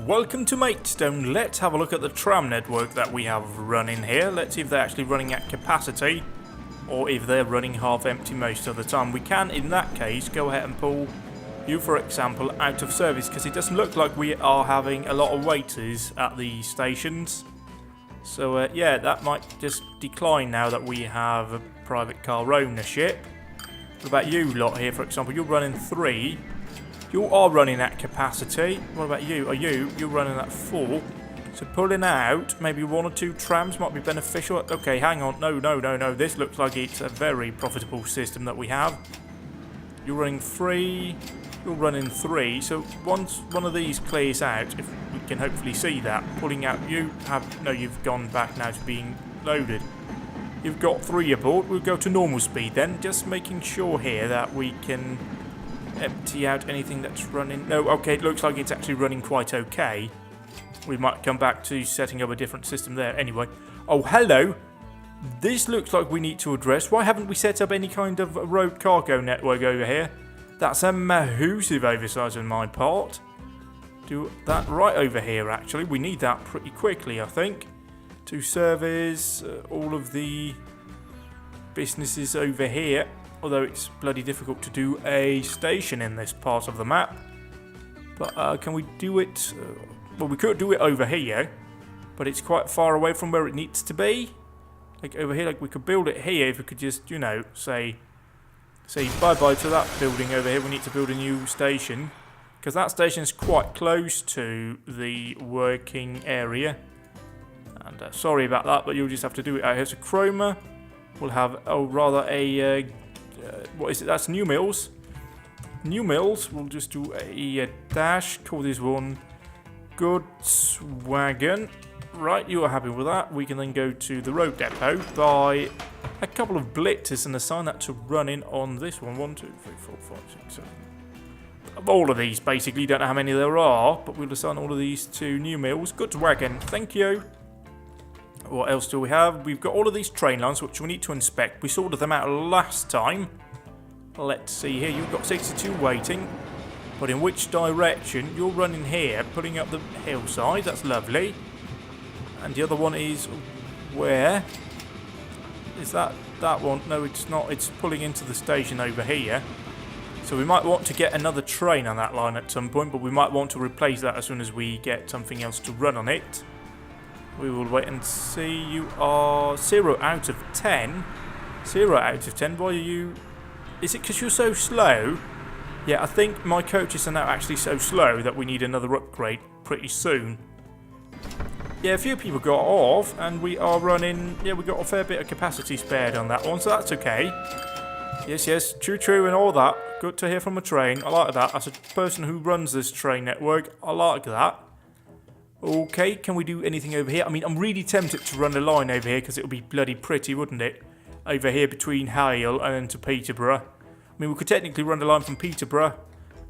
Welcome to Matestone. Let's have a look at the tram network that we have running here. Let's see if they're actually running at capacity or if they're running half empty most of the time. We can, in that case, go ahead and pull you, for example, out of service because it doesn't look like we are having a lot of waiters at the stations. So, yeah, that might just decline now that we have a private car ownership. What about you lot here, for example? You're running 3. You are running at capacity. What about you? You're running at 4. So pulling out maybe 1 or 2 trams might be beneficial. Okay, hang on. No. This looks like it's a very profitable system that we have. You're running 3. You're running 3. So once one of these clears out, if we can hopefully see that, pulling out, you've gone back now to being loaded. You've got 3 aboard. We'll go to normal speed then. Just making sure here that we can empty out anything that's running. No, okay, it looks like it's actually running quite okay. We might come back to setting up a different system there. Anyway, oh, hello. This looks like we need to address. Why haven't we set up any kind of road cargo network over here? That's a massive oversight on my part. Do that right over here, actually. We need that pretty quickly, I think, to service all of the businesses over here. Although it's bloody difficult to do a station in this part of the map. But can we do it? Well, we could do it over here, but it's quite far away from where it needs to be. Like over here, like we could build it here if we could just, you know, say bye-bye to that building over here. We need to build a new station. Because that station is quite close to the working area. And sorry about that, but you'll just have to do it out here. So Chroma will have, what is it? That's New Mills. New Mills. We'll just do a dash. Call this one Goods Wagon. Right, you are happy with that. We can then go to the road depot, buy a couple of blitzers and assign that to running on this one. 1, 2, 3, 4, 5, 6, 7. All of these, basically. Don't know how many there are, but we'll assign all of these to New Mills. Goods Wagon. Thank you. What else do we have? We've got all of these train lines, which we need to inspect. We sorted them out last time. Let's see here. You've got 62 waiting. But in which direction? You're running here, putting up the hillside. That's lovely. And the other one is where? Is that one? No, it's not. It's pulling into the station over here. So we might want to get another train on that line at some point, but we might want to replace that as soon as we get something else to run on it. We will wait and see. You are 0 out of 10. 0 out of 10. Why are you... Is it because you're so slow? Yeah, I think my coaches are now actually so slow that we need another upgrade pretty soon. Yeah, a few people got off, and we are running... Yeah, we got a fair bit of capacity spared on that one, so that's okay. Yes, true, and all that. Good to hear from a train. I like that. As a person who runs this train network, I like that. Okay, can we do anything over here? I mean, I'm really tempted to run a line over here because it would be bloody pretty, wouldn't it? Over here between Hale and then to Peterborough. I mean, we could technically run the line from Peterborough,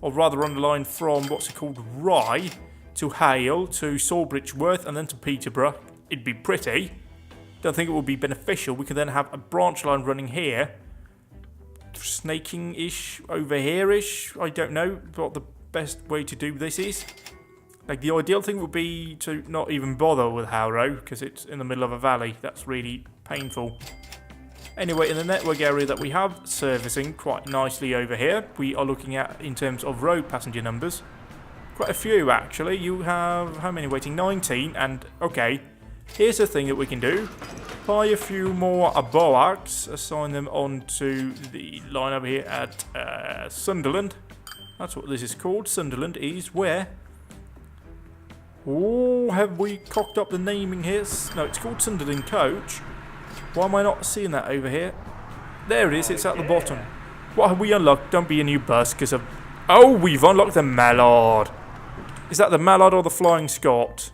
or rather run the line from, what's it called, Rye, to Hale, to Sawbridgeworth, and then to Peterborough. It'd be pretty. Don't think it would be beneficial. We could then have a branch line running here. Snaking-ish, over here-ish. I don't know what the best way to do this is. Like, the ideal thing would be to not even bother with Harrow, because it's in the middle of a valley. That's really painful. Anyway, in the network area that we have servicing quite nicely over here, we are looking at, in terms of road passenger numbers, quite a few, actually. You have, how many waiting? 19, and, okay, here's the thing that we can do. Buy a few more Boacs, assign them onto the line over here at Sunderland. That's what this is called. Sunderland is where... Oh, have we cocked up the naming here? No, it's called Sunderland Coach. Why am I not seeing that over here? There it is, it's at the bottom. What have we unlocked? Don't be a new bus, because of... Oh, we've unlocked the Mallard. Is that the Mallard or the Flying Scot?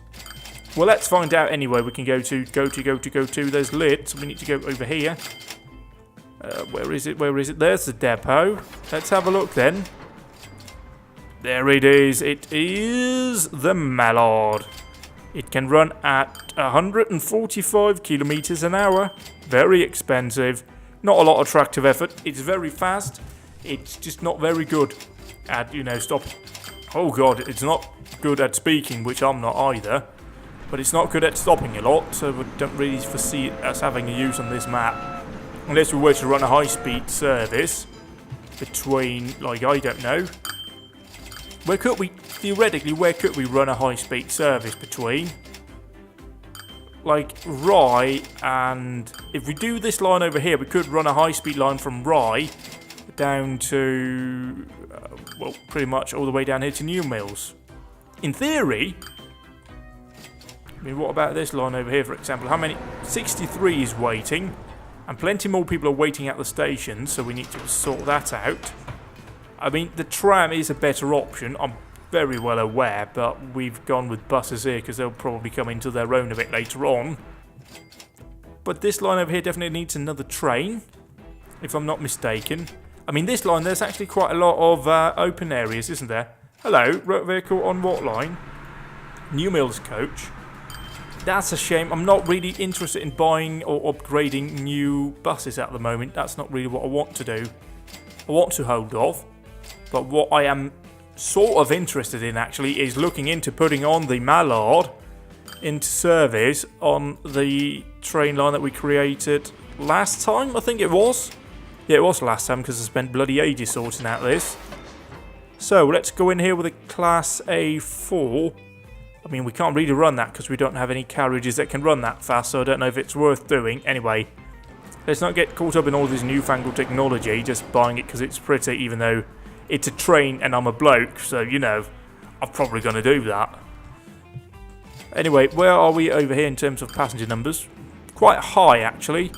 Well, let's find out anyway. We can go to. There's Lid, so we need to go over here. Where is it? There's the depot. Let's have a look then. There it is. It is the Mallard. It can run at 145 kilometers an hour. Very expensive. Not a lot of tractive effort. It's very fast. It's just not very good at, you know, Oh god, it's not good at speaking, which I'm not either. But it's not good at stopping a lot, so we don't really foresee us having a use on this map. Unless we were to run a high-speed service between, like, I don't know. Where could we, theoretically, where could we run a high-speed service between? Like, Rye and... If we do this line over here, we could run a high-speed line from Rye down to... well, pretty much all the way down here to New Mills. In theory... I mean, what about this line over here, for example? How many? 63 is waiting. And plenty more people are waiting at the station, so we need to sort that out. I mean, the tram is a better option, I'm very well aware, but we've gone with buses here because they'll probably come into their own a bit later on. But this line over here definitely needs another train, if I'm not mistaken. I mean, this line, there's actually quite a lot of open areas, isn't there? Hello, road vehicle on what line? New Mills coach. That's a shame. I'm not really interested in buying or upgrading new buses at the moment. That's not really what I want to do. I want to hold off. But what I am sort of interested in, actually, is looking into putting on the Mallard into service on the train line that we created last time, I think it was. Yeah, it was last time, because I spent bloody ages sorting out this. So, let's go in here with a Class A4. I mean, we can't really run that because we don't have any carriages that can run that fast, so I don't know if it's worth doing. Anyway, let's not get caught up in all this newfangled technology, just buying it because it's pretty, even though it's a train and I'm a bloke, so, you know, I'm probably going to do that. Anyway, where are we over here in terms of passenger numbers? Quite high, actually.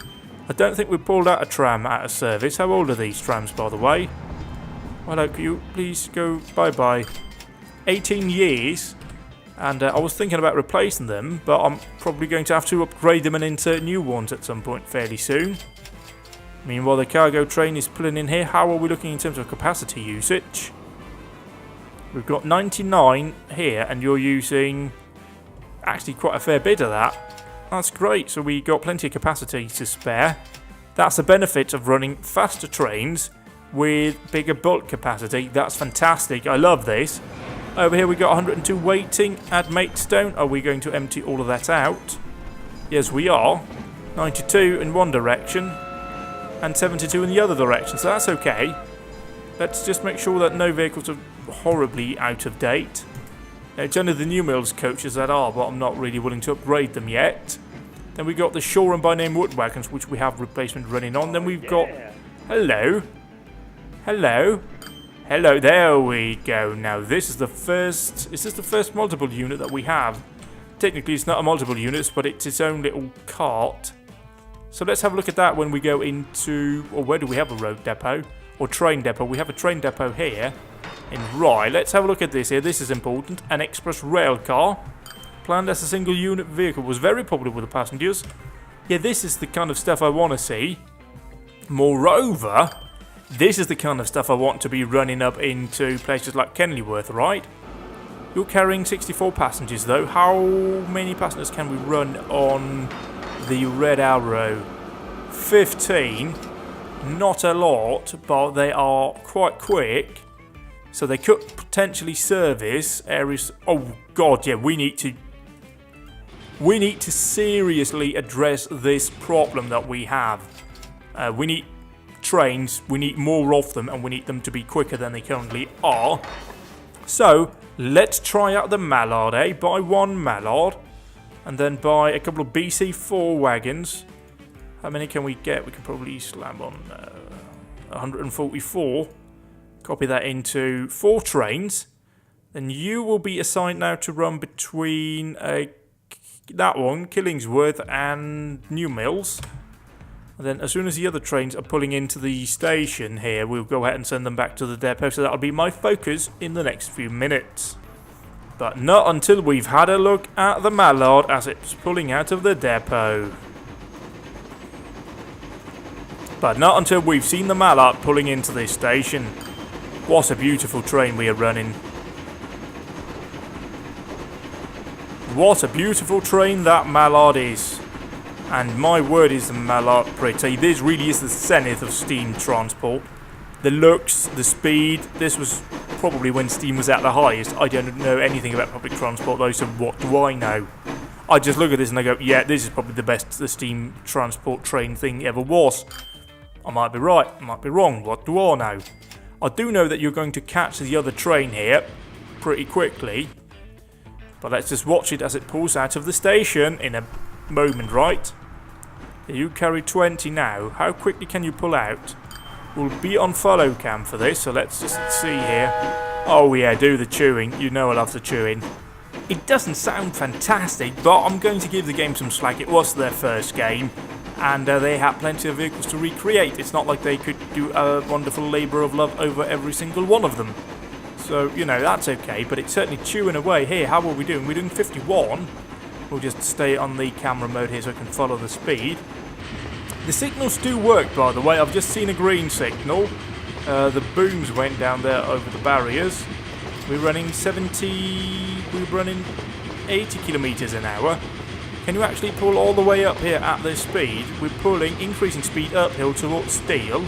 I don't think we pulled out a tram out of service. How old are these trams, by the way? Hello, could you please go bye-bye? 18 years. And I was thinking about replacing them, but I'm probably going to have to upgrade them and insert new ones at some point fairly soon. Meanwhile, the cargo train is pulling in here. How are we looking in terms of capacity usage? We've got 99 here, and you're using actually quite a fair bit of that. That's great, so we got plenty of capacity to spare. That's the benefit of running faster trains with bigger bulk capacity. That's fantastic. I love this. Over here we got 102 waiting at Maidstone. Are we going to empty all of that out? Yes, we are. 92 in one direction and 72 in the other direction, so that's okay. Let's just make sure that no vehicles are horribly out of date. Now, it's only the New Mills coaches that are, but I'm not really willing to upgrade them yet. Then we got the Shore and by name wood wagons, which we have replacement running on. Then we've got... Hello. Hello. Hello, there we go. Now this is the first... Is this the first multiple unit that we have? Technically it's not a multiple unit, but it's its own little cart. So let's have a look at that when we go into... Or where do we have a road depot? Or train depot? We have a train depot here in Rye. Let's have a look at this here. This is important. An express rail car. Planned as a single unit vehicle. Was very popular with the passengers. Yeah, this is the kind of stuff I want to see. Moreover... This is the kind of stuff I want to be running up into places like Kenilworth, right? You're carrying 64 passengers though. How many passengers can we run on the Red Arrow? 15. Not a lot, but they are quite quick. So they could potentially service areas... Oh god, yeah, we need to seriously address this problem that we have. We need... trains, we need more of them and we need them to be quicker than they currently are. So let's try out the Mallard, eh? Buy one Mallard and then buy a couple of BC4 wagons. How many can we get? We can probably slam on 144. Copy that into 4 trains. Then you will be assigned now to run between that one, Killingsworth and New Mills. And then as soon as the other trains are pulling into the station here, we'll go ahead and send them back to the depot. So that'll be my focus in the next few minutes. But not until we've had a look at the Mallard as it's pulling out of the depot. But not until we've seen the Mallard pulling into this station. What a beautiful train we are running. What a beautiful train that Mallard is. And my word, is the Mallard pretty. This really is the zenith of steam transport. The looks, the speed, this was probably when Steam was at the highest. I don't know anything about public transport though, so what do I know? I just look at this and I go, yeah, this is probably the best the Steam transport train thing ever was. I might be right, I might be wrong, what do I know? I do know that you're going to catch the other train here pretty quickly. But let's just watch it as it pulls out of the station in a moment, right? You carry 20 now. How quickly can you pull out? We'll be on follow cam for this, so let's just see here. Oh yeah, do the chewing. You know I love the chewing. It doesn't sound fantastic, but I'm going to give the game some slack. It was their first game, and they had plenty of vehicles to recreate. It's not like they could do a wonderful labour of love over every single one of them. So, you know, that's okay, but it's certainly chewing away. Here, how are we doing? We're doing 51. We'll just stay on the camera mode here so I can follow the speed. The signals do work, by the way. I've just seen a green signal. The booms went down there over the barriers. We're running 80 kilometers an hour. Can you actually pull all the way up here at this speed? We're pulling, increasing speed uphill towards steel.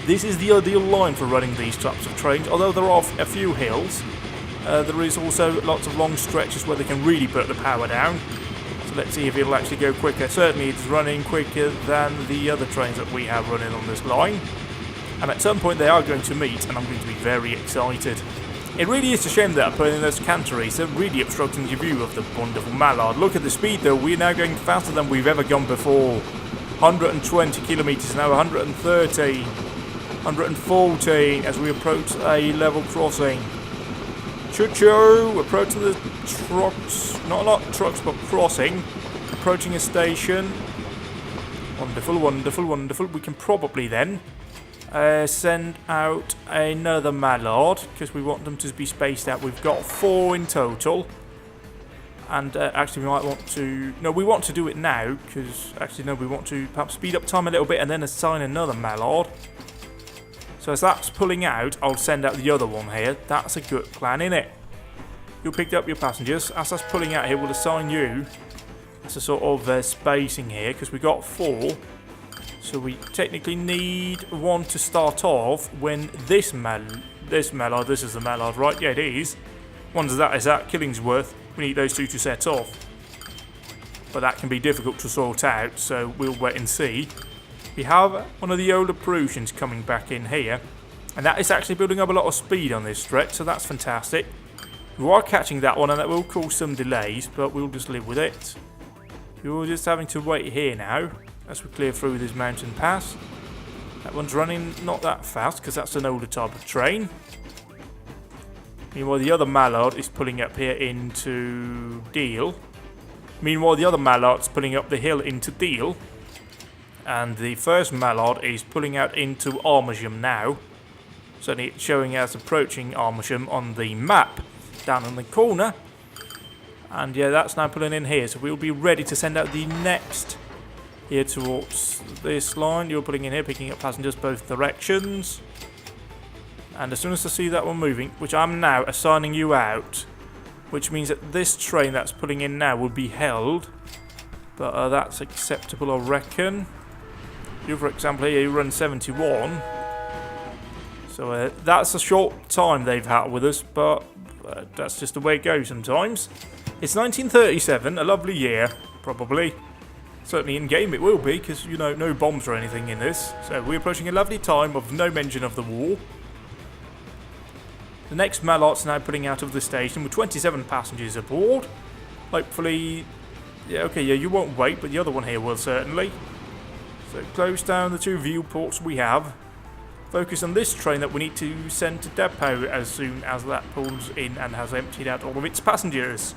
This is the ideal line for running these types of trains, although there are a few hills. There is also lots of long stretches where they can really put the power down. So let's see if it'll actually go quicker. Certainly it's running quicker than the other trains that we have running on this line. And at some point they are going to meet, and I'm going to be very excited. It really is a shame that putting those canteries are really obstructing your view of the wonderful Mallard. Look at the speed though, we're now going faster than we've ever gone before. 120 kilometers an hour, 130. 114 as we approach a level crossing. Choo-choo! Approaching the trucks. Not trucks, but crossing. Approaching a station. Wonderful, wonderful, wonderful. We can probably then send out another Mallard because we want them to be spaced out. We've got 4 in total. And actually we might want to... No, we want to do it now because... Actually, no, we want to perhaps speed up time a little bit and then assign another Mallard. So as that's pulling out, I'll send out the other one here. That's a good plan, innit? You picked up your passengers. As that's pulling out here, we'll assign you as a sort of spacing here, because we got 4. So we technically need 1 to start off when this Mallard, this is the Mallard, right? Yeah, it is. Is that Killingsworth. We need those 2 to set off. But that can be difficult to sort out, so we'll wait and see. We have one of the older Prussians coming back in here, and that is actually building up a lot of speed on this stretch, so that's fantastic. We are catching that one, and that will cause some delays, but we'll just live with it. You're just having to wait here now, as we clear through this mountain pass. That one's running not that fast, because that's an older type of train. Meanwhile, the other Mallard is pulling up here into Deal. Meanwhile, the other Mallard's pulling up the hill into Deal. And the first Mallard is pulling out into Armisham now. Certainly it's showing us approaching Armisham on the map down in the corner. And yeah, that's now pulling in here. So we'll be ready to send out the next here towards this line. You're pulling in here, picking up passengers both directions. And as soon as I see that one moving, which I'm now assigning you out, which means that this train that's pulling in now will be held. But that's acceptable, I reckon. You, for example, here you run 71. So that's a short time they've had with us, but that's just the way it goes sometimes. It's 1937, a lovely year, probably. Certainly in game it will be, because, you know, no bombs or anything in this. So we're approaching a lovely time of no mention of the war. The next Mallard's now putting out of the station with 27 passengers aboard. Hopefully, yeah, okay, yeah, you won't wait, but the other one here will certainly. So close down the 2 viewports we have. Focus on this train that we need to send to depot as soon as that pulls in and has emptied out all of its passengers.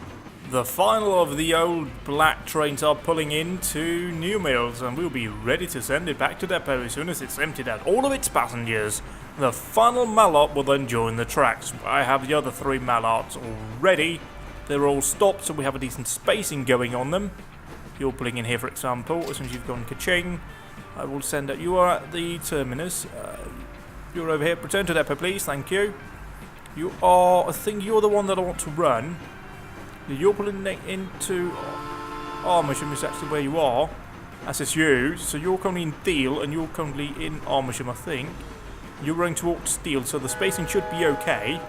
The final of the old black trains are pulling into New Mills, and we'll be ready to send it back to depot as soon as it's emptied out all of its passengers. The final Mallard will then join the tracks. I have the other 3 Mallards already. They're all stopped, so we have a decent spacing going on them. You're pulling in here, for example, as soon as you've gone ka-ching. I will send out. You are at the terminus. You're over here. Return to depot, please. Thank you. You are. I think you're the one that I want to run. You're pulling into Armisham, is actually where you are. That's just you. So you're currently in Deal, and you're currently in Armisham, I think. You're running towards Steel, so the spacing should be okay.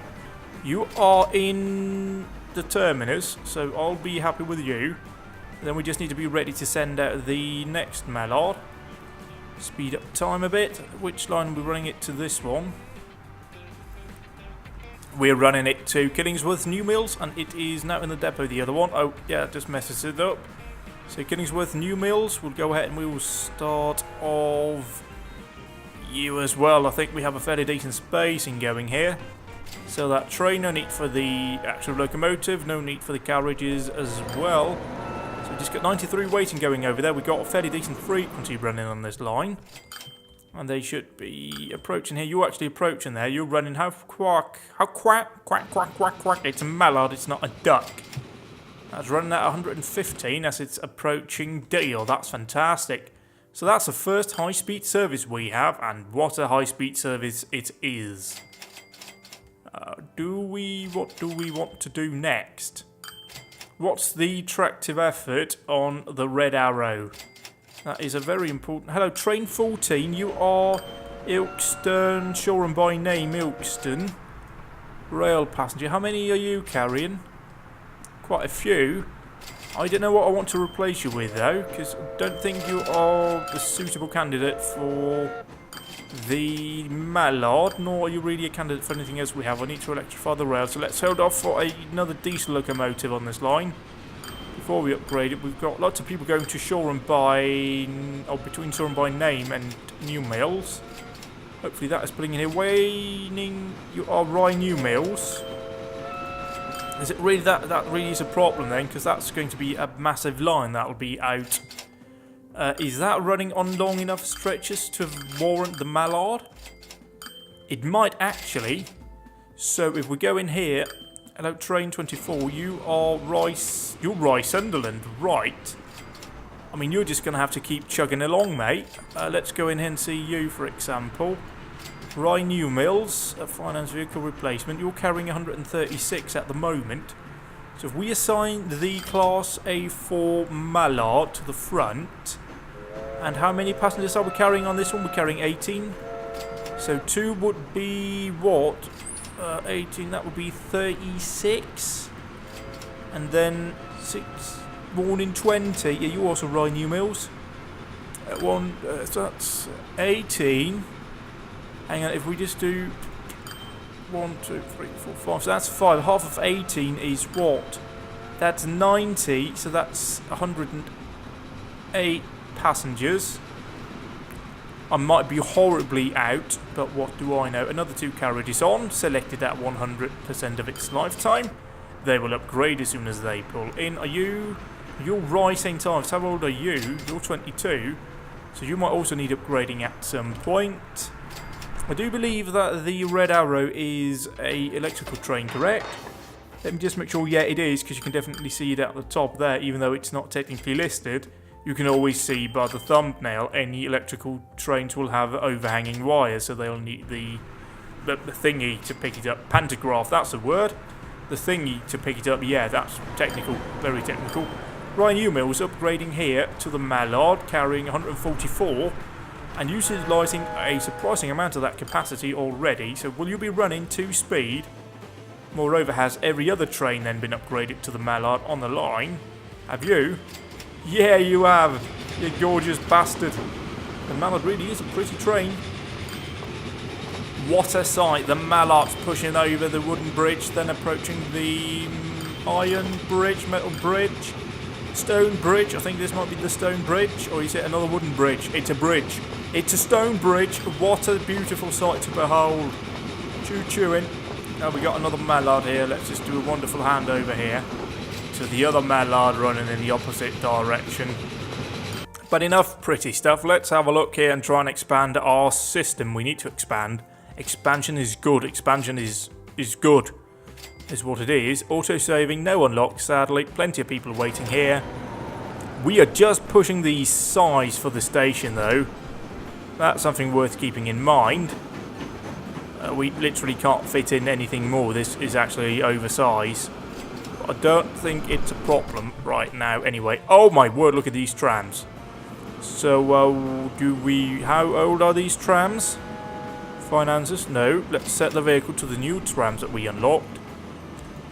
You are in the terminus, so I'll be happy with you. Then we just need to be ready to send out the next Mallard. Speed up time a bit. Which line are we running it to? This one. We're running it to Killingsworth New Mills, and it is now in the depot, the other one. Oh, yeah, it just messes it up. So Killingsworth New Mills, we'll go ahead and we will start off you as well. I think we have a fairly decent spacing going here. So that train, no need for the actual locomotive, no need for the carriages as well. So we just got 93 waiting going over there. We've got a fairly decent frequency running on this line. And they should be approaching here. You're actually approaching there. You're running how quack, quack, quack, quack, quack. It's a mallard, it's not a duck. That's running at 115 as it's approaching Deal. That's fantastic. So that's the first high-speed service we have, and what a high-speed service it is. What do we want to do next? What's the tractive effort on the Red Arrow? That is a very important... Hello, Train 14. You are Ilkeston, Shoreham by name, Ilkeston. Rail passenger. How many are you carrying? Quite a few. I don't know what I want to replace you with, though, because I don't think you are the suitable candidate for the Mallard, nor are you really a candidate for anything else we have. I need to electrify the rail, so let's hold off for another diesel locomotive on this line. Before we upgrade it, we've got lots of people going to Shoreham by, or between Shoreham by name and New Mills. Hopefully that is putting in here. Waning, you are Rye New Mills. Is it really that really is a problem then? Because that's going to be a massive line that will be out. Is that running on long enough stretches to warrant the Mallard? It might actually. So if we go in here. Hello, Train 24. You are you're Sunderland, right? I mean, you're just going to have to keep chugging along, mate. Let's go in here and see you, for example. Rye New Mills, a finance vehicle replacement. You're carrying 136 at the moment. So if we assign the Class A4 Mallard to the front, and how many passengers are we carrying on this one? We're carrying 18. So 2 would be what? 18, that would be 36. And then 6, more than 20. Yeah, you also Rye New Mills. So that's 18. Hang on, if we just do 1, 2, 3, 4, 5. So that's 5. Half of 18 is what? That's 90. So that's 108 passengers. I might be horribly out, but what do I know? Another 2 carriages on, selected at 100% of its lifetime. They will upgrade as soon as they pull in. You're right, St. Ives. How old are you? You're 22. So you might also need upgrading at some point. I do believe that the Red Arrow is a electrical train, correct? Let me just make sure, yeah, it is, because you can definitely see it at the top there, even though it's not technically listed. You can always see by the thumbnail any electrical trains will have overhanging wires, so they'll need the thingy to pick it up. Pantograph, that's the word. The thingy to pick it up, yeah, that's technical, very technical. Rye New Mills upgrading here to the Mallard, carrying 144, and utilising a surprising amount of that capacity already. So will you be running 2 speed? Moreover, has every other train then been upgraded to the Mallard on the line? Have you? Yeah, you have, you gorgeous bastard. The Mallard really is a pretty train. What a sight. The Mallard's pushing over the wooden bridge, then approaching the iron bridge, metal bridge, stone bridge. I think this might be the stone bridge, or is it another wooden bridge? It's a bridge. It's a stone bridge. What a beautiful sight to behold. Choo-chooing. Now we got another Mallard here. Let's just do a wonderful handover here. So the other Mallard running in the opposite direction. But enough pretty stuff. Let's have a look here and try and expand our system. We need to expand. Expansion is good. Expansion is good. Is what it is. Auto-saving, no unlock, sadly. Plenty of people waiting here. We are just pushing the size for the station, though. That's something worth keeping in mind. We literally can't fit in anything more. This is actually oversized. I don't think it's a problem right now anyway. Oh my word, look at these trams. So, how old are these trams? Finances? No. Let's set the vehicle to the new trams that we unlocked.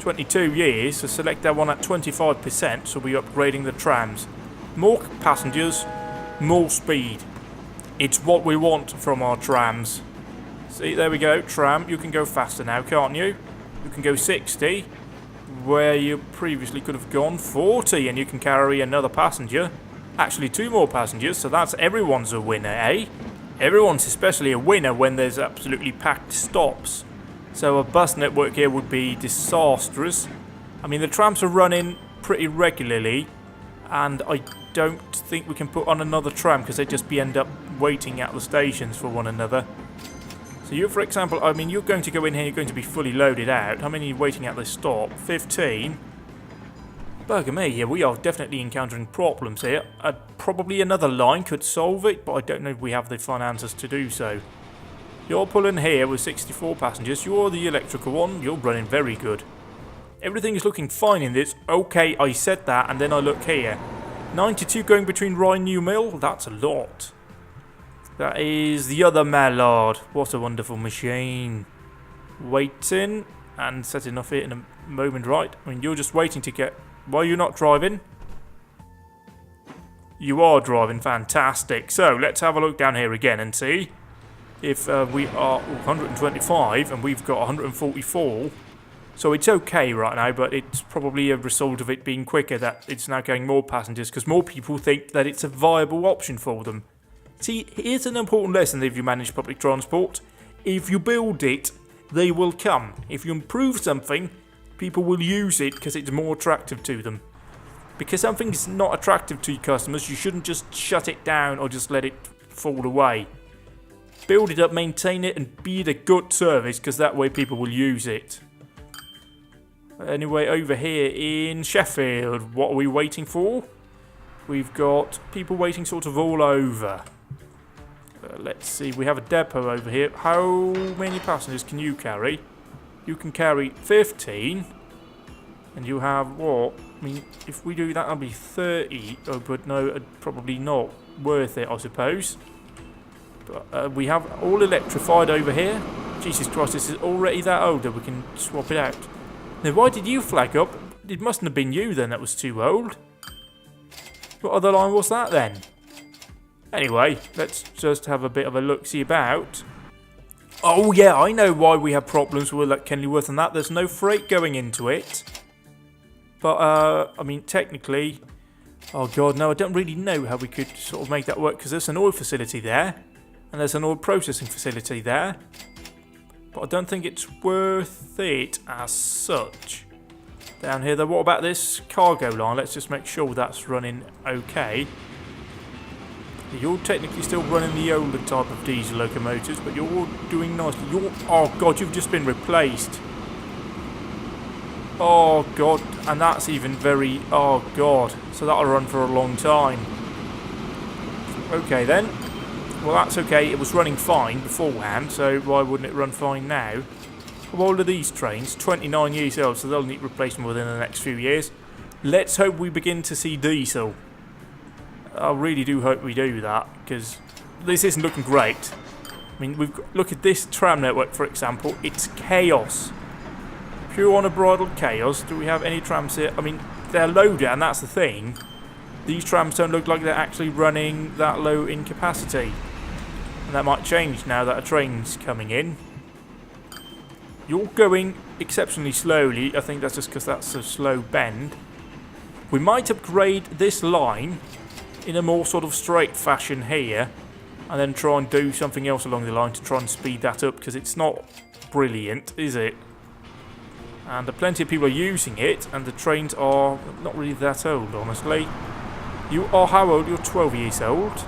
22 years, so select that one at 25%, so we're upgrading the trams. More passengers, more speed. It's what we want from our trams. See, there we go, tram, you can go faster now, can't you? You can go 60, where you previously could have gone 40, and you can carry another passenger. Actually, 2 more passengers, so that's everyone's a winner, eh? Everyone's especially a winner when there's absolutely packed stops. So a bus network here would be disastrous. I mean, the trams are running pretty regularly, and I don't think we can put on another tram because they just end up waiting at the stations for one another. So you, for example, I mean, you're going to go in here, you're going to be fully loaded out. How many are waiting at this stop? 15. Bugger me, yeah, we are definitely encountering problems here. Probably another line could solve it, but I don't know if we have the finances to do so. You're pulling here with 64 passengers. You're the electrical one. You're running very good. Everything is looking fine in this. Okay, I said that, and then I look here. 92 going between Rye and New Mill. That's a lot. That is the other Mallard. What a wonderful machine. Waiting and setting off it in a moment, right? I mean, you're just waiting to get... Why are you not driving? You are driving. Fantastic. So, let's have a look down here again and see if we are 125 and we've got 144. So it's okay right now, but it's probably a result of it being quicker that it's now getting more passengers because more people think that it's a viable option for them. See, here's an important lesson if you manage public transport. If you build it, they will come. If you improve something, people will use it because it's more attractive to them. Because something's not attractive to your customers, you shouldn't just shut it down or just let it fall away. Build it up, maintain it, and be it a good service because that way people will use it. Anyway, over here in Sheffield, what are we waiting for? We've got people waiting sort of all over. Let's see, we have a depot over here. How many passengers can you carry? You can carry 15. And you have what? I mean, if we do that, that'll be 30. Oh, but no, probably not worth it, I suppose. But we have all electrified over here. Jesus Christ, this is already that old that we can swap it out. Now, why did you flag up? It mustn't have been you then that was too old. What other line was that then? Anyway, let's just have a bit of a look-see about. Oh yeah, I know why we have problems with like Kenilworth and that. There's no freight going into it. But, I mean, technically... Oh god, no, I don't really know how we could sort of make that work because there's an oil facility there. And there's an oil processing facility there. But I don't think it's worth it as such. Down here though, what about this cargo line? Let's just make sure that's running okay. You're technically still running the older type of diesel locomotives, but you're all doing nicely. Oh god, you've just been replaced. Oh god, and that's even very... Oh god, so that'll run for a long time. Okay then. Well, that's okay. It was running fine beforehand, so why wouldn't it run fine now? How old are these trains? 29 years old, so they'll need replacement within the next few years. Let's hope we begin to see diesel. I really do hope we do that, because this isn't looking great. I mean, look at this tram network, for example. It's chaos. Pure unbridled chaos. Do we have any trams here? I mean, they're loaded, and that's the thing. These trams don't look like they're actually running that low in capacity. And that might change now that a train's coming in. You're going exceptionally slowly. I think that's just because that's a slow bend. We might upgrade this line in a more sort of straight fashion here. And then try and do something else along the line to try and speed that up. Because it's not brilliant, is it? And plenty of people are using it. And the trains are not really that old, honestly. You are how old? You're 12 years old.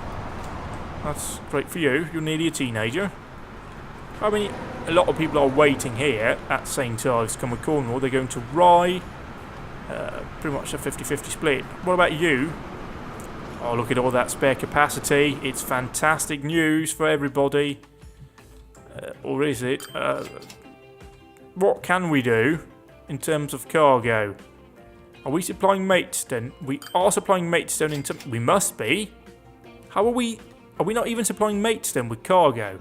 That's great for you. You're nearly a teenager. I mean, a lot of people are waiting here at St. Ives, come with Cornwall. They're going to Rye. Pretty much a 50-50 split. What about you? Oh, look at all that spare capacity. It's fantastic news for everybody. Or is it? What can we do in terms of cargo? Are we supplying Maidstone? We are supplying Maidstone into... We must be. How are we... Are we not even supplying Maidstone with cargo?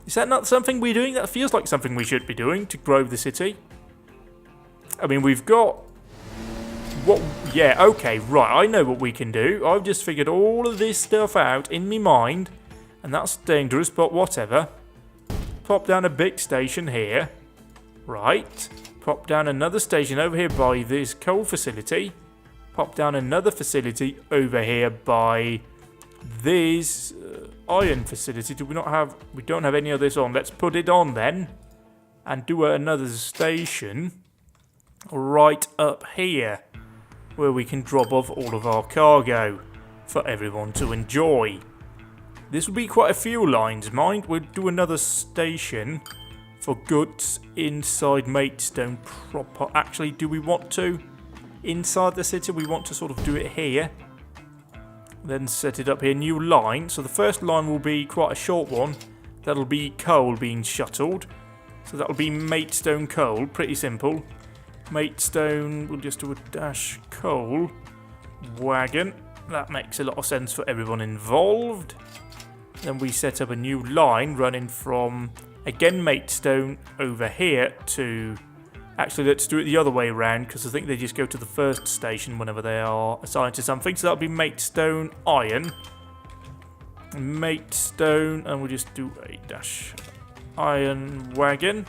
Is that not something we're doing? That feels like something we should be doing to grow the city. I mean, we've got... What? Yeah, okay, right. I know what we can do. I've just figured all of this stuff out in my mind. And that's dangerous, but whatever. Pop down a big station here. Right. Pop down another station over here by this coal facility. Pop down another facility over here by this iron facility. Do we not have... We don't have any of this on. Let's put it on then. And do another station right up here, where we can drop off all of our cargo for everyone to enjoy. This will be quite a few lines, mind. We'll do another station for goods inside Maidstone proper. Actually, do we want to? Inside the city, we want to sort of do it here. Then set it up here. New line. So the first line will be quite a short one. That'll be coal being shuttled. So that'll be Maidstone coal. Pretty simple. Maidstone, we'll just do a dash coal wagon. That makes a lot of sense for everyone involved. Then we set up a new line running from, again, Maidstone over here to... Actually, let's do it the other way around, because I think they just go to the first station whenever they are assigned to something. So that'll be Maidstone Iron. Maidstone, and we'll just do a dash iron wagon.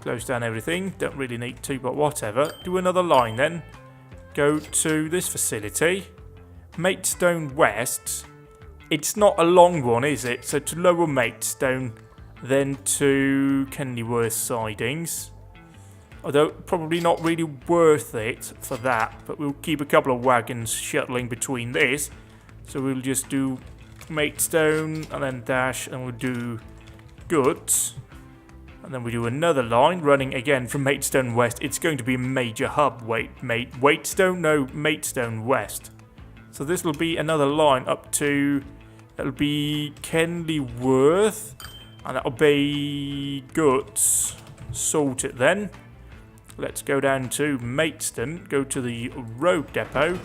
Close down everything. Don't really need to, but whatever. Do another line then. Go to this facility. Maidstone West. It's not a long one, is it? So to Lower Maidstone, then to Kenilworth Sidings. Although probably not really worth it for that. But we'll keep a couple of wagons shuttling between this. So we'll just do Maidstone and then dash, and we'll do goods. And then we do another line running again from Maidstone West. It's going to be a major hub. Maidstone? No, Maidstone West. So this will be another line up to... That'll be Kenilworth. And that'll be goods. Sort it then. Let's go down to Maidstone. Go to the road depot.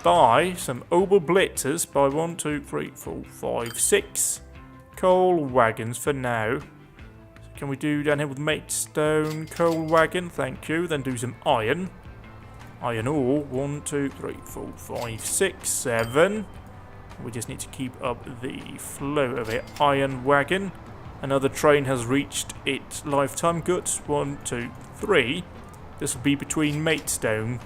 Buy some Obel Blitzers. Buy 1, 2, 3, 4, 5, 6 coal wagons for now. Can we do down here with Maidstone coal wagon? Thank you. Then do some iron. Iron ore. 1, 2, 3, 4, 5, 6, 7. We just need to keep up the flow of it. Iron wagon. Another train has reached its lifetime goods. 1, 2, 3. This will be between Maidstone.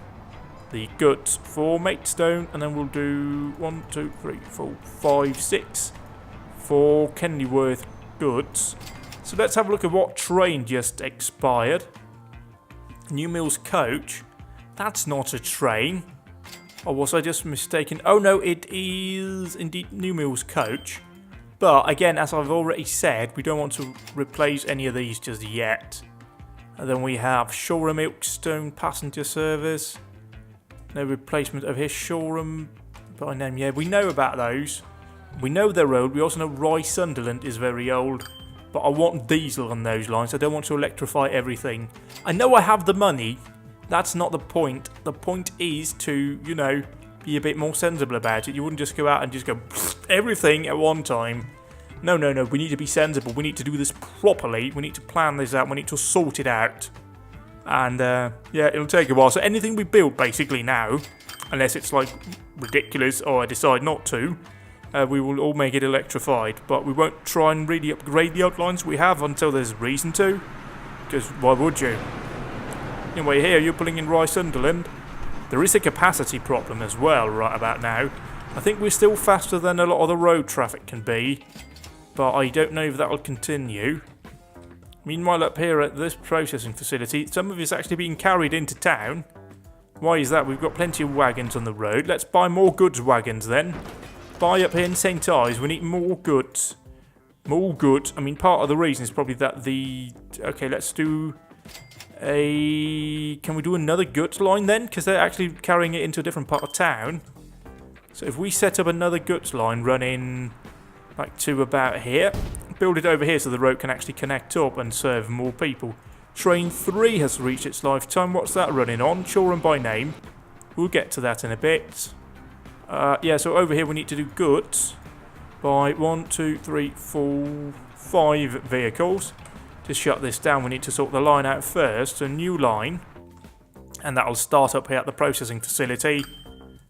The goods for Maidstone. And then we'll do 1, 2, 3, 4, 5, 6 for Kenilworth goods. So let's have a look at what train just expired. New Mills coach. That's not a train. Or was I just mistaken? Oh no, it is indeed New Mills coach. But again, as I've already said, we don't want to replace any of these just yet. And then we have Shoreham Ilkstone passenger service. No replacement of here. Shoreham by name. Yeah, we know about those. We know they're old. We also know Rye Sunderland is very old. But I want diesel on those lines. I don't want to electrify everything. I know I have the money. That's not the point. The point is to, you know, be a bit more sensible about it. You wouldn't just go out and just go everything at one time. No, no, no. We need to be sensible. We need to do this properly. We need to plan this out. We need to sort it out. And, yeah, it'll take a while. So anything we build, basically, now, unless it's, like, ridiculous or I decide not to, we will all make it electrified. But we won't try and really upgrade the outlines we have until there's reason to. Because why would you? Anyway, here, you're pulling in Rye Sunderland. There is a capacity problem as well right about now. I think we're still faster than a lot of the road traffic can be. But I don't know if that will continue. Meanwhile, up here at this processing facility, some of it's actually being carried into town. Why is that? We've got plenty of wagons on the road. Let's buy more goods wagons then. Buy up here in St. Ives. We need more goods. More goods. I mean, part of the reason is probably that the... Okay, let's do a... Can we do another goods line then? Because they're actually carrying it into a different part of town. So if we set up another goods line running like to about here, build it over here so the road can actually connect up and serve more people. Train 3 has reached its lifetime. What's that running on? Shoreham by name. We'll get to that in a bit. Yeah, so over here we need to do goods by 1, 2, 3, 4, 5 vehicles. To shut this down, we need to sort the line out first. So new line. and that'll start up here at the processing facility.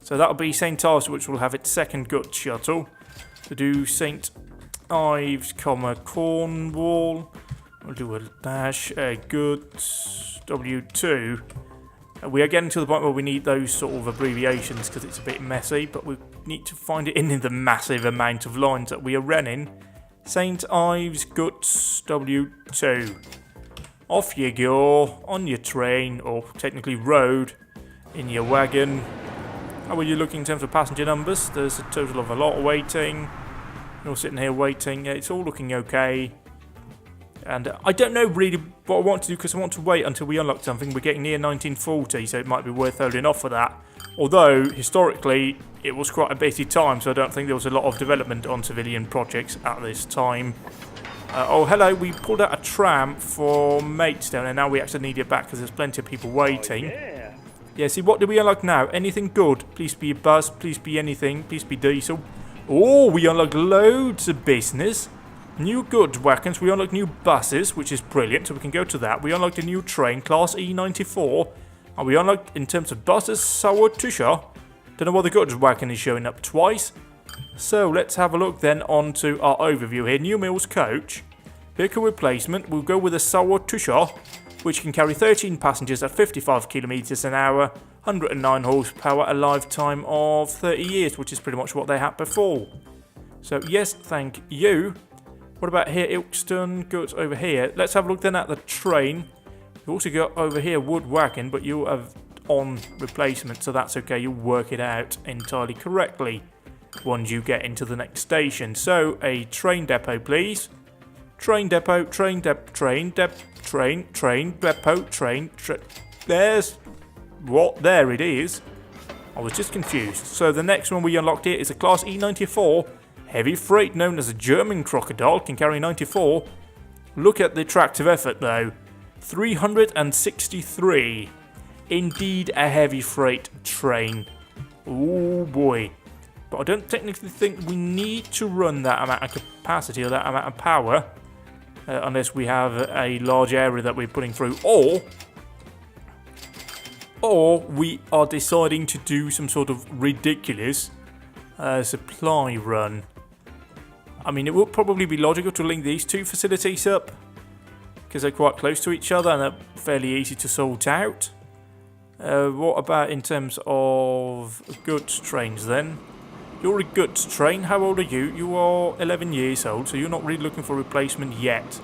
So that'll be St. Ives, which will have its second goods shuttle. To do St. Ives, Cornwall. We'll do a dash, goods, W2. We are getting to the point where we need those sort of abbreviations because it's a bit messy, but we need to find it in the massive amount of lines that we are running. St. Ives, goods, W2. Off you go, on your train, or technically road, in your wagon. How are you looking in terms of passenger numbers? There's a total of a lot waiting. You're sitting here waiting. It's all looking okay. And I don't know really what I want to do because I want to wait until we unlock something. We're getting near 1940, so it might be worth holding off for that. Although, historically, it was quite a busy time, so I don't think there was a lot of development on civilian projects at this time. Oh, hello, we pulled out a tram for Maidstone, and now we actually need it back because there's plenty of people waiting. Yeah, see, what do we unlock now? Anything good? Please be a bus, please be anything, please be diesel. Oh, we unlocked loads of business. New goods wagons, we unlocked new buses, which is brilliant, so we can go to that. We unlocked a new train, class E94. And we unlocked, in terms of buses, Sauertuscher. Don't know why the goods wagon is showing up twice. So, let's have a look then onto our overview here. New Mills coach. Vehicle replacement, we'll go with a Sauertuscher, which can carry 13 passengers at 55 kilometers an hour, 109 horsepower, a lifetime of 30 years, which is pretty much what they had before. So, yes, thank you. What about here, Ilkeston? Goods over here. Let's have a look then at the train. We've also got over here wood wagon, but you have on replacement, so that's okay. You'll work it out entirely correctly once you get into the next station. So, a train depot, please. Train depot, train depot, train depot, train depot, train. There's what? There it is. I was just confused. So, the next one we unlocked here is a Class E94. Heavy freight known as a German crocodile, can carry 94. Look at the tractive effort though. 363. Indeed a heavy freight train. Oh boy. But I don't technically think we need to run that amount of capacity or that amount of power. Unless we have a large area that we're putting through. Or we are deciding to do some sort of ridiculous supply run. I mean, it would probably be logical to link these two facilities up because they're quite close to each other and they're fairly easy to sort out. What about in terms of goods trains then? You're a goods train. How old are you? You are 11 years old, so you're not really looking for replacement yet.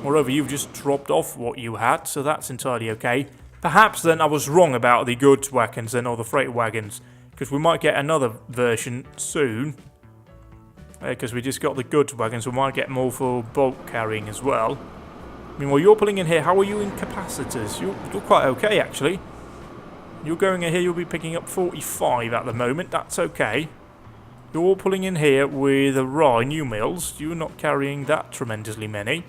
Moreover, you've just dropped off what you had, so that's entirely okay. Perhaps then I was wrong about the goods wagons then, or the freight wagons, because we might get another version soon. Because we just got the goods wagons, we might get more for bulk carrying as well. Meanwhile, you're pulling in here. How are you in capacitors? You're quite okay, actually. You're going in here, you'll be picking up 45 at the moment. That's okay. You're all pulling in here with a Rye New Mills. You're not carrying that tremendously many.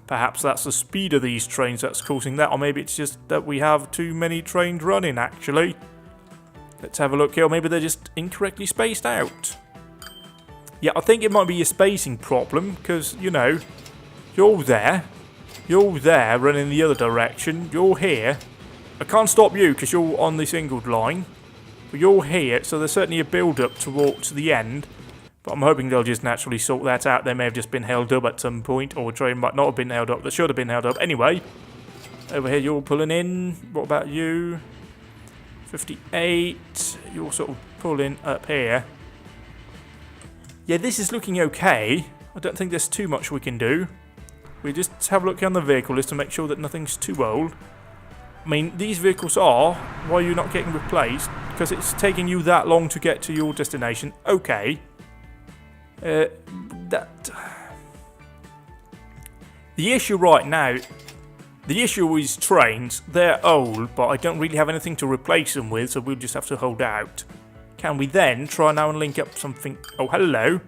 Perhaps that's the speed of these trains that's causing that, or maybe it's just that we have too many trains running, actually. Let's have a look here. Or maybe they're just incorrectly spaced out. Yeah, I think it might be a spacing problem, because, you know, you're there running the other direction, you're here. I can't stop you because you're on the singled line, but you're here, so there's certainly a build-up towards the end, but I'm hoping they'll just naturally sort that out. They may have just been held up at some point, or a train might not have been held up, that should have been held up. Anyway, over here you're pulling in. What about you? 58, you're sort of pulling up here. Yeah, this is looking okay. I don't think there's too much we can do. We just have a look on the vehicle list to make sure that nothing's too old. I mean, these vehicles are. Why are you not getting replaced? Because it's taking you that long to get to your destination. Okay. The issue right now, the issue is trains. They're old, but I don't really have anything to replace them with, so we'll just have to hold out. Can we then try now and link up something? Oh, hello.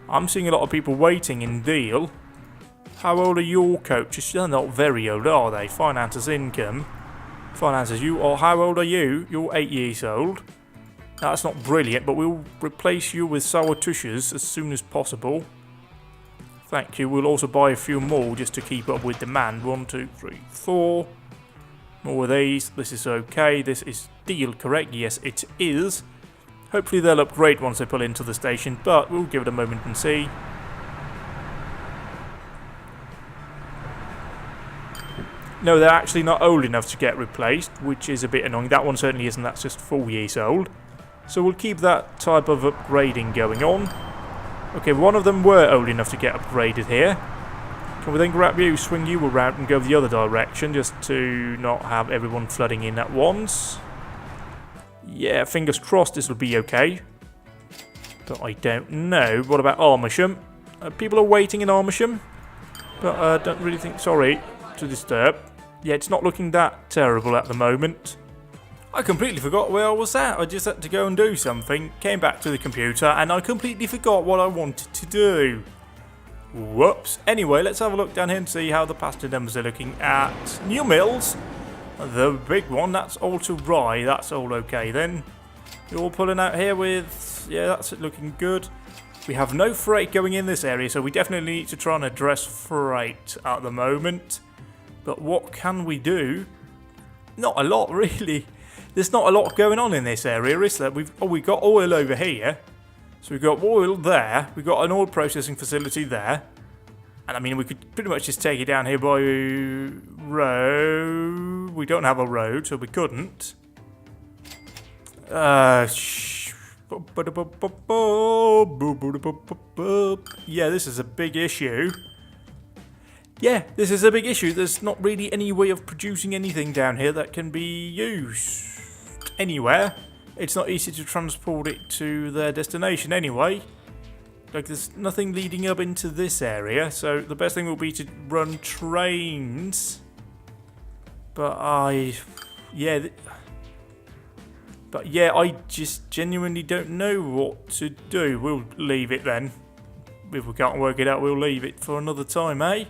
I'm seeing a lot of people waiting in Deal. How old are your coaches? They're not very old, are they? Finances income. Finances, you are. How old are you? You're 8 years old. Now, that's not brilliant, but we'll replace you with Sauertuschers as soon as possible. Thank you. We'll also buy a few more just to keep up with demand. 1, 2, 3, 4. More of these. This is okay. This is still correct. Yes, it is. Hopefully they'll upgrade once they pull into the station, but we'll give it a moment and see. No, they're actually not old enough to get replaced, which is a bit annoying. That one certainly isn't. That's just 4 years old. So we'll keep that type of upgrading going on. Okay, one of them were old enough to get upgraded here. Can we then grab you, swing you around and go the other direction just to not have everyone flooding in at once? Yeah, fingers crossed this will be okay. But I don't know. What about Armisham? People are waiting in Armisham. But I don't really think... Sorry to disturb. Yeah, it's not looking that terrible at the moment. I completely forgot where I was at. I just had to go and do something. Came back to the computer and I completely forgot what I wanted to do. Whoops. Anyway, let's have a look down here and see how the passenger numbers are looking at New Mills. The big one, that's all to Rye. That's all okay then. You're all pulling out here with... Yeah, that's it looking good. We have no freight going in this area, so we definitely need to try and address freight at the moment. But what can we do? Not a lot, really. There's not a lot going on in this area, is there? We've got oil over here. So we've got oil there. We've got an oil processing facility there. And I mean, we could pretty much just take it down here by road. We don't have a road, so we couldn't. Yeah, this is a big issue. Yeah, this is a big issue. There's not really any way of producing anything down here that can be used anywhere. It's not easy to transport it to their destination anyway. Like, there's nothing leading up into this area, so the best thing will be to run trains. But I just genuinely don't know what to do. We'll leave it then. If we can't work it out, we'll leave it for another time, eh?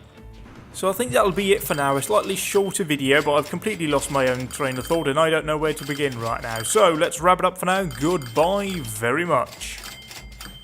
So I think that'll be it for now. A slightly shorter video, but I've completely lost my own train of thought and I don't know where to begin right now. So let's wrap it up for now. Goodbye very much.